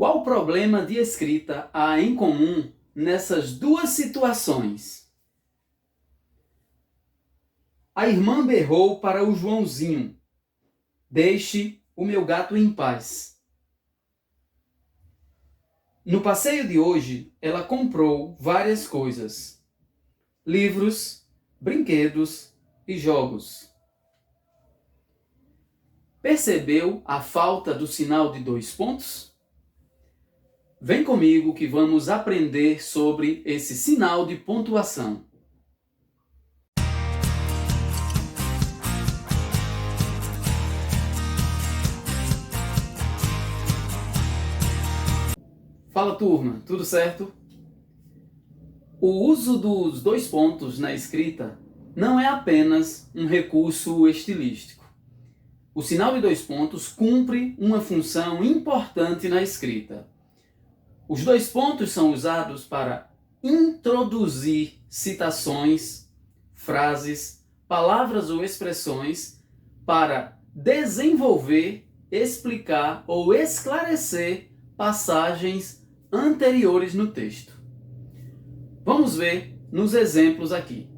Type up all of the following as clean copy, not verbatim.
Qual problema de escrita há em comum nessas duas situações? A irmã berrou para o Joãozinho: "Deixe o meu gato em paz." No passeio de hoje, ela comprou várias coisas: livros, brinquedos e jogos. Percebeu a falta do sinal de 2 pontos? Vem comigo que vamos aprender sobre esse sinal de pontuação. Fala, turma, tudo certo? O uso dos 2 pontos na escrita não é apenas um recurso estilístico. O sinal de 2 pontos cumpre uma função importante na escrita. Os 2 pontos são usados para introduzir citações, frases, palavras ou expressões para desenvolver, explicar ou esclarecer passagens anteriores no texto. Vamos ver nos exemplos aqui.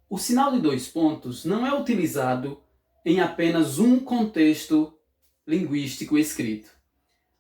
O sinal de 2 pontos não é utilizado em apenas um contexto linguístico escrito.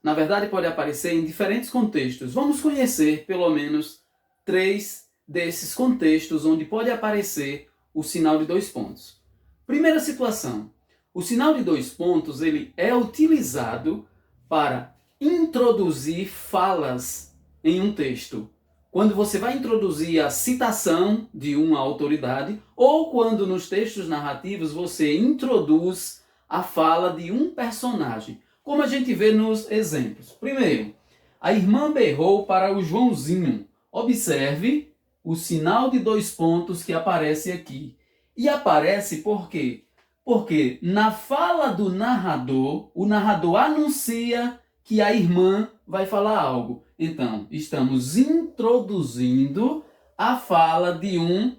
Na verdade, pode aparecer em diferentes contextos. Vamos conhecer pelo menos 3 desses contextos onde pode aparecer o sinal de 2 pontos. Primeira situação: o sinal de 2 pontos ele é utilizado para introduzir falas em um texto. Quando você vai introduzir a citação de uma autoridade ou quando nos textos narrativos você introduz a fala de um personagem, como a gente vê nos exemplos. Primeiro, a irmã berrou para o Joãozinho. Observe o sinal de 2 pontos que aparece aqui. E aparece por quê? Porque na fala do narrador, o narrador anuncia que a irmã vai falar algo. Então, estamos introduzindo a fala de um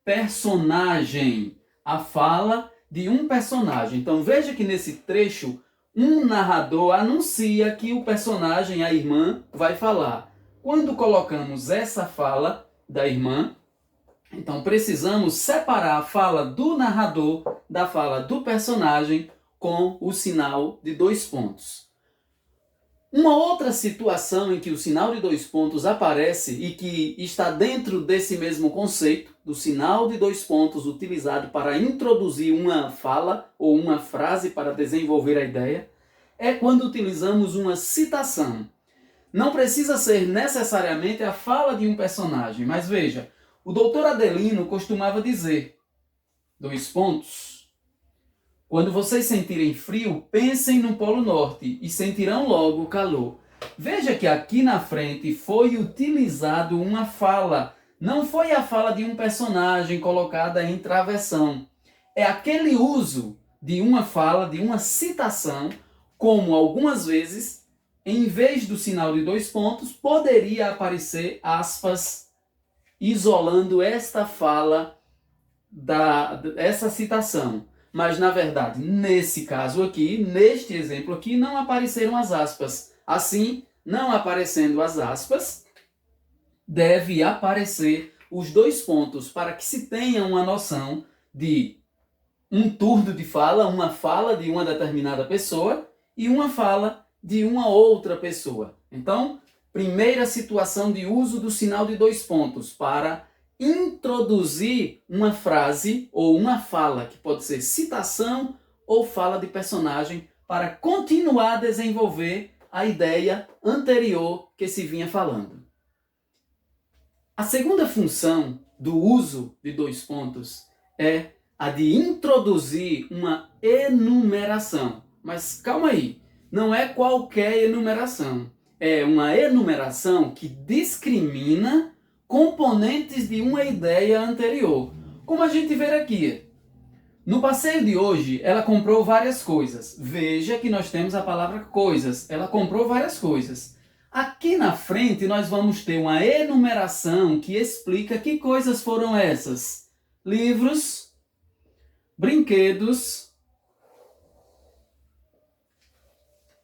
personagem. A fala de um personagem. Então, veja que nesse trecho, um narrador anuncia que o personagem, a irmã, vai falar. Quando colocamos essa fala da irmã, então precisamos separar a fala do narrador da fala do personagem com o sinal de 2 pontos. Uma outra situação em que o sinal de 2 pontos aparece e que está dentro desse mesmo conceito, do sinal de 2 pontos utilizado para introduzir uma fala ou uma frase para desenvolver a ideia, é quando utilizamos uma citação. Não precisa ser necessariamente a fala de um personagem, mas veja, o doutor Adelino costumava dizer, 2 pontos, quando vocês sentirem frio, pensem no Polo Norte e sentirão logo o calor. Veja que aqui na frente foi utilizado uma fala. Não foi a fala de um personagem colocada em travessão. É aquele uso de uma fala, de uma citação, como algumas vezes, em vez do sinal de 2 pontos, poderia aparecer aspas, isolando esta fala, essa citação. Mas, na verdade, nesse caso aqui, neste exemplo aqui, não apareceram as aspas. Assim, não aparecendo as aspas, deve aparecer os 2 pontos para que se tenha uma noção de um turno de fala, uma fala de uma determinada pessoa e uma fala de uma outra pessoa. Então, primeira situação de uso do sinal de 2 pontos para introduzir uma frase ou uma fala, que pode ser citação ou fala de personagem, para continuar a desenvolver a ideia anterior que se vinha falando. A segunda função do uso de 2 pontos é a de introduzir uma enumeração. Mas calma aí, não é qualquer enumeração. É uma enumeração que discrimina componentes de uma ideia anterior. Como a gente vê aqui. No passeio de hoje, ela comprou várias coisas. Veja que nós temos a palavra coisas. Ela comprou várias coisas. Aqui na frente, nós vamos ter uma enumeração que explica que coisas foram essas. Livros, brinquedos,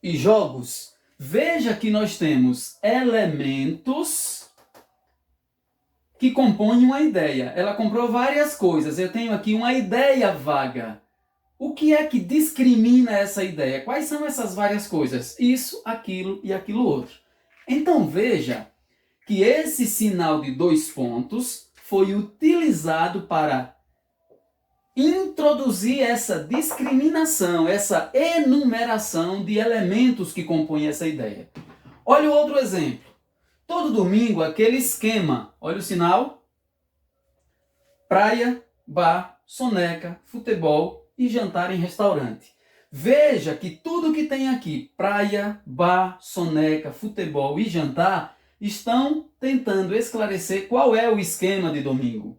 e jogos, veja que nós temos elementos que compõem uma ideia. Ela comprou várias coisas. Eu tenho aqui uma ideia vaga. O que é que discrimina essa ideia? Quais são essas várias coisas? Isso, aquilo e aquilo outro. Então veja que esse sinal de 2 pontos foi utilizado para introduzir essa discriminação, essa enumeração de elementos que compõem essa ideia. Olha o outro exemplo. Todo domingo, aquele esquema. Olha o sinal. Praia, bar, soneca, futebol e jantar em restaurante. Veja que tudo que tem aqui, praia, bar, soneca, futebol e jantar, estão tentando esclarecer qual é o esquema de domingo.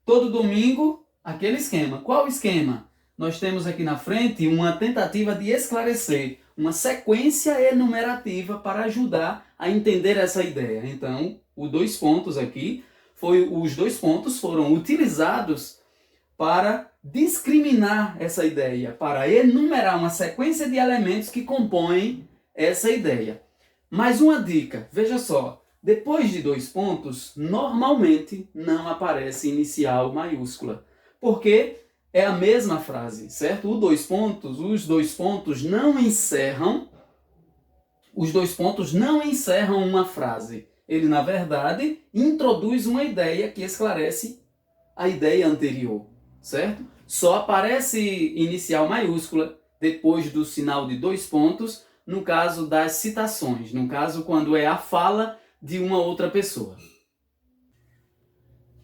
Todo domingo, aquele esquema. Qual esquema? Nós temos aqui na frente uma tentativa de esclarecer, uma sequência enumerativa para ajudar a entender essa ideia. Então, os 2 pontos aqui, os 2 pontos foram utilizados para discriminar essa ideia, para enumerar uma sequência de elementos que compõem essa ideia. Mais uma dica, veja só, depois de 2 pontos, normalmente não aparece inicial maiúscula, porque é a mesma frase, certo? Os dois pontos não encerram uma frase. Ele, na verdade, introduz uma ideia que esclarece a ideia anterior, certo? Só aparece inicial maiúscula depois do sinal de 2 pontos, no caso das citações, no caso quando é a fala de uma outra pessoa.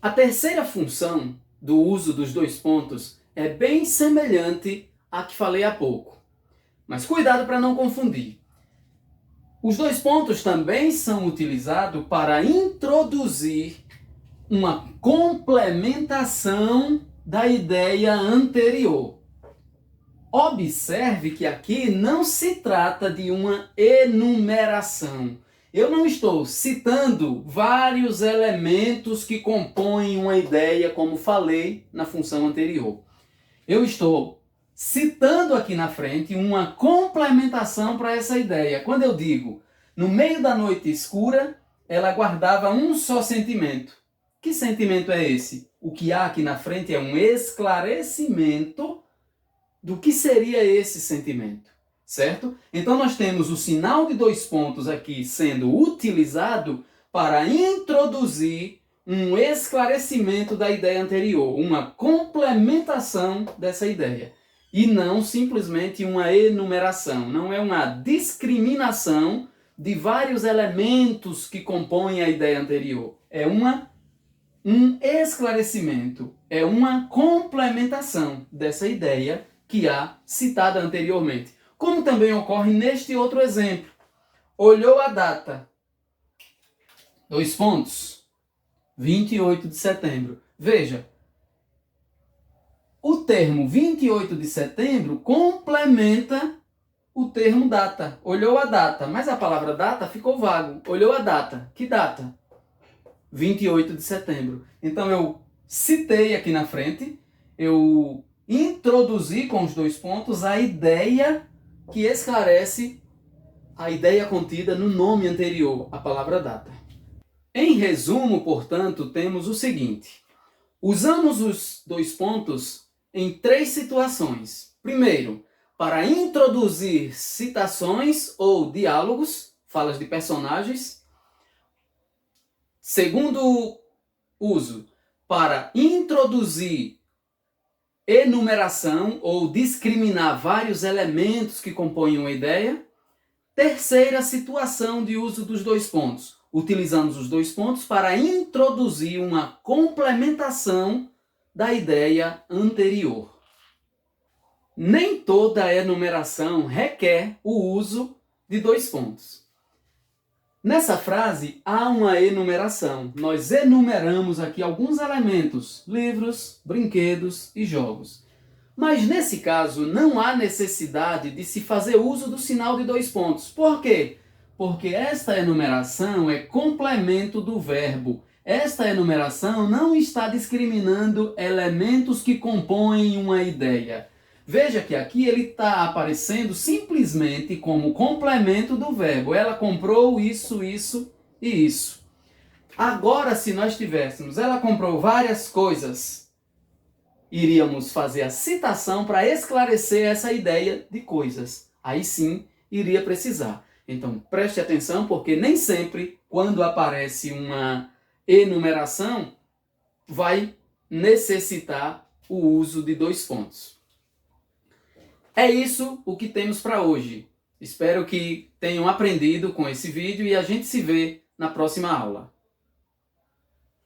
A terceira função do uso dos 2 pontos é bem semelhante à que falei há pouco. Mas cuidado para não confundir. Os 2 pontos também são utilizados para introduzir uma complementação da ideia anterior. Observe que aqui não se trata de uma enumeração. Eu não estou citando vários elementos que compõem uma ideia, como falei na função anterior. Eu estou citando aqui na frente uma complementação para essa ideia. Quando eu digo, no meio da noite escura, ela guardava um só sentimento. Que sentimento é esse? O que há aqui na frente é um esclarecimento do que seria esse sentimento, certo? Então nós temos o sinal de 2 pontos aqui sendo utilizado para introduzir um esclarecimento da ideia anterior, uma complementação dessa ideia. E não simplesmente uma enumeração, não é uma discriminação de vários elementos que compõem a ideia anterior. É um esclarecimento, é uma complementação dessa ideia que há citada anteriormente. Como também ocorre neste outro exemplo. Olhou a data. 2 pontos. 28 de setembro. Veja, o termo 28 de setembro complementa o termo data. Olhou a data, mas a palavra data ficou vago. Olhou a data. Que data? 28 de setembro. Então eu citei aqui na frente, eu introduzi com os 2 pontos a ideia que esclarece a ideia contida no nome anterior, a palavra data. Em resumo, portanto, temos o seguinte. Usamos os 2 pontos em 3 situações. Primeiro, para introduzir citações ou diálogos, falas de personagens. Segundo uso, para introduzir enumeração ou discriminar vários elementos que compõem uma ideia. Terceira situação de uso dos 2 pontos. Utilizamos os 2 pontos para introduzir uma complementação da ideia anterior. Nem toda enumeração requer o uso de 2 pontos. Nessa frase há uma enumeração. Nós enumeramos aqui alguns elementos, livros, brinquedos e jogos. Mas nesse caso não há necessidade de se fazer uso do sinal de 2 pontos. Por quê? Porque esta enumeração é complemento do verbo. Esta enumeração não está discriminando elementos que compõem uma ideia. Veja que aqui ele está aparecendo simplesmente como complemento do verbo. Ela comprou isso, isso e isso. Agora, se nós tivéssemos, ela comprou várias coisas, iríamos fazer a citação para esclarecer essa ideia de coisas. Aí sim, iria precisar. Então, preste atenção, porque nem sempre, quando aparece uma enumeração, vai necessitar o uso de dois pontos. É isso o que temos para hoje. Espero que tenham aprendido com esse vídeo e a gente se vê na próxima aula.